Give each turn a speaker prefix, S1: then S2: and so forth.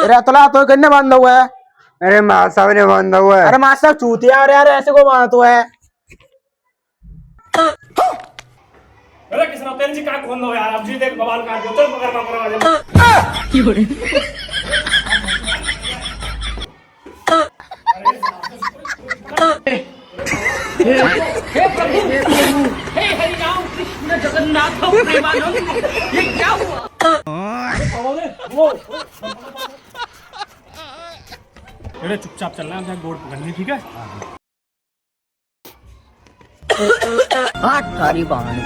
S1: अरे अतला तो किन्ने बांधा हुआ है?
S2: अरे माँ साहब ने बांधा हुआ है।
S1: अरे मास्टर चूतिया यार ऐसे को बांधतो है?
S3: अरे किसने पेन जी का खोल दो यार, अब जी देख बवाल काट दो, चल पकड़ पकड़ वाले।
S4: हे प्रभु हे हरि राम कृष्ण जगन्नाथ प्रेमानंद, ये क्या हुआ?
S3: अरे चुपचाप चलना है, अपना गोड़ पकड़नी, ठीक है?
S4: हाँ तारी बहन